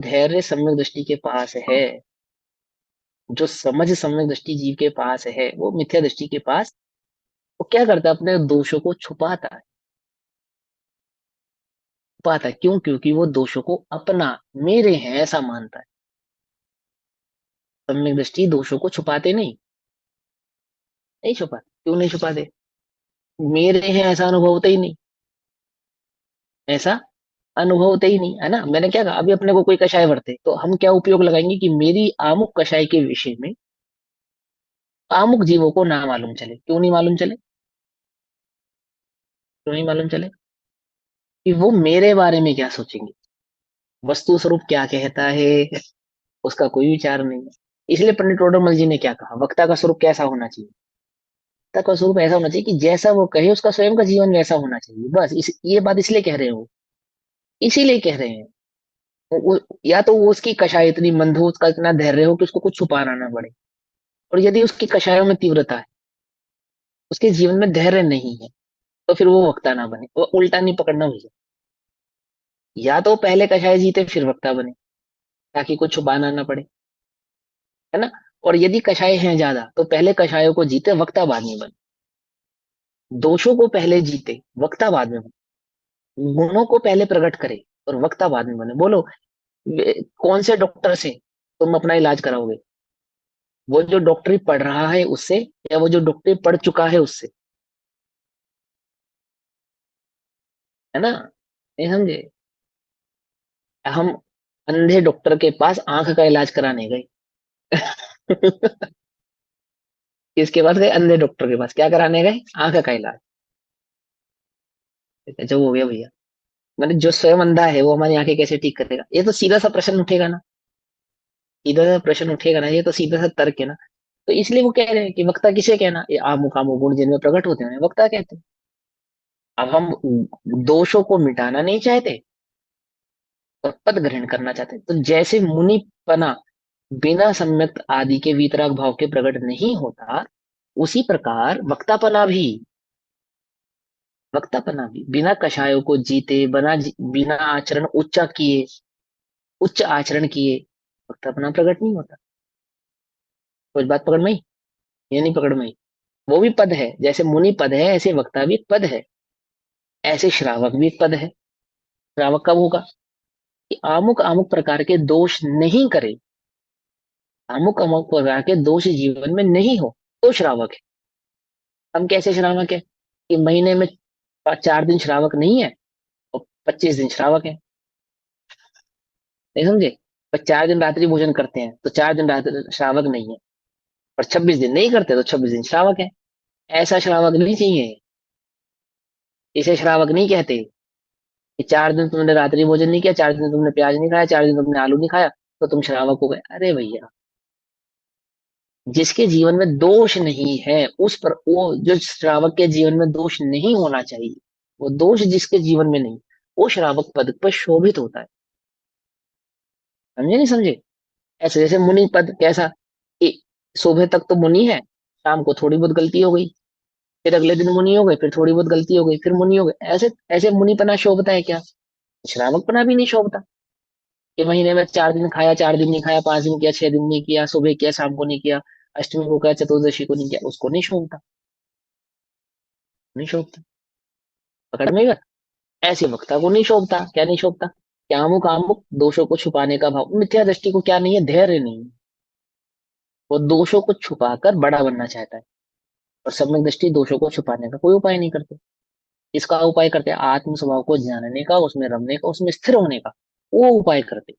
धैर्य सम्यक दृष्टि के पास है, जो समझ सम्यक दृष्टि जीव के पास है, वो मिथ्या दृष्टि के पास वो क्या करता है, अपने दोषों को छुपाता है। छुपाता है क्यों? क्योंकि वो दोषों को अपना, मेरे हैं ऐसा मानता है। सम्यक दृष्टि दोषों को छुपाते नहीं। नहीं छुपाते, क्यों नहीं छुपाते? मेरे हैं ऐसा अनुभव होता ही नहीं। ऐसा अनुभव होता ही नहीं है ना। मैंने क्या कहा, अभी अपने को कोई कषाय वर्ते तो हम क्या उपयोग लगाएंगे कि मेरी आमुक कषाय के विषय में आमुक जीवों को ना मालूम चले। क्यों नहीं मालूम चले? क्यों नहीं मालूम चले? कि वो मेरे बारे में क्या सोचेंगे, वस्तु स्वरूप क्या कहता है, उसका कोई विचार नहीं है। इसलिए पंडित टोडरमल जी ने क्या कहा, वक्ता का स्वरूप कैसा होना चाहिए? वक्ता का स्वरूप ऐसा होना चाहिए कि जैसा वो कहे उसका स्वयं का जीवन वैसा होना चाहिए। बस ये बात इसलिए कह रहे हो, इसीलिए कह रहे हैं। या तो वो उसकी कषाय इतनी मंद हो, उसका इतना धैर्य हो कि उसको कुछ छुपाना ना पड़े। और यदि उसकी कषायों में तीव्रता है, उसके जीवन में धैर्य नहीं है, तो फिर वो वक्ता ना बने। वो उल्टा नहीं पकड़ना भैया। या तो पहले कषाय जीते फिर वक्ता बने, ताकि कुछ छुपाना ना पड़े, है ना। और यदि कषाय हैं ज्यादा तो पहले कषायों को जीते, वक्ता बाद में बने। दोषों को पहले जीते, वक्ता बाद में बने। गुणों को पहले प्रकट करे और वक्ता बाद में बने। बोलो, कौन से डॉक्टर से तुम अपना इलाज कराओगे? वो जो डॉक्टरी पढ़ रहा है उससे, या वो जो डॉक्टरी पढ़ चुका है उससे? है ना। नहीं समझे? हम अंधे डॉक्टर के पास आंख का इलाज कराने गए। किसके पास गए? अंधे डॉक्टर के पास। क्या कराने गए? आंख का इलाज। जो हो गया भैया। मैंने, जो स्वयं अंधा है वो हमारी आंखें कैसे ठीक करेगा? ये तो सीधा सा प्रश्न उठेगा ना। सीधा सा प्रश्न उठेगा ना, ये तो सीधा सा तर्क है ना। तो इसलिए वो कह रहे हैं कि वक्ता किसे कहना, ये आमुक आमुक गुण जिनमें प्रकट होते हैं उन्हें वक्ता कहते हैं। अब हम दोषों को मिटाना नहीं चाहते और पद ग्रहण करना चाहते हैं। तो जैसे मुनिपना बिना सम्यक आदि के वीतराग भाव के प्रकट नहीं होता, उसी प्रकार वक्तापना भी बिना कषायों को जीते, बिना आचरण उच्च आचरण किए वक्तापना प्रकट नहीं होता। कुछ बात पकड़ में आई? ये नहीं पकड़ में आई? वो भी पद है, जैसे मुनि पद है ऐसे वक्ता भी एक पद है, ऐसे श्रावक भी एक पद है। श्रावक कब होगा? कि आमुक आमुक प्रकार के दोष नहीं करे, अमुक अमुक प्रकार के दोष जीवन में नहीं हो, तो श्रावक है। हम कैसे श्रावक है? कि महीने में 4 दिन श्रावक नहीं है और 25 दिन श्रावक है। नहीं समझे? पर 4 दिन रात्रि भोजन करते हैं तो 4 दिन रात्रि श्रावक नहीं है, और 26 दिन नहीं करते तो 26 दिन श्रावक है। ऐसा श्रावक नहीं चाहिए। इसे श्रावक नहीं कहते। कि 4 दिन तुमने रात्रि भोजन नहीं किया, 4 दिन तुमने प्याज नहीं खाया, 4 दिन तुमने आलू नहीं खाया, तो तुम श्रावक हो गए। अरे भैया, जिसके जीवन में दोष नहीं है उस पर, वो जो श्रावक के जीवन में दोष नहीं होना चाहिए, वो दोष जिसके जीवन में नहीं, वो श्रावक पद पर शोभित होता है। समझे नहीं समझे? ऐसे जैसे मुनि पद कैसा, कि सुबह तक तो मुनि है, शाम को थोड़ी बहुत गलती हो गई, फिर अगले दिन मुनि हो गए, फिर थोड़ी बहुत गलती हो गई, फिर मुनि हो गए। ऐसे ऐसे मुनिपना शोभता है क्या? श्रावकपना भी नहीं शोभता। कि महीने में 4 दिन खाया, 4 दिन नहीं खाया, 5 दिन किया, 6 दिन नहीं किया, सुबह किया शाम को नहीं किया, अष्टमी को किया चतुर्दशी को नहीं किया, उसको नहीं शोभता। नहीं शोभता। पकड़ में गया? ऐसे वक्ता को नहीं शोभता। क्या नहीं शोभता? क्या अमुक अमुक दोषों को छुपाने का भाव, मिथ्या दृष्टि को क्या नहीं है, धैर्य नहीं है। वो दोषों को छुपाकर बड़ा बनना चाहता है। और सम्यक दृष्टि दोषों को छुपाने का कोई उपाय नहीं करते। इसका उपाय करते हैं आत्म स्वभाव को जानने का, उसमें रमने का, उसमें स्थिर होने का। वो उपाय करते।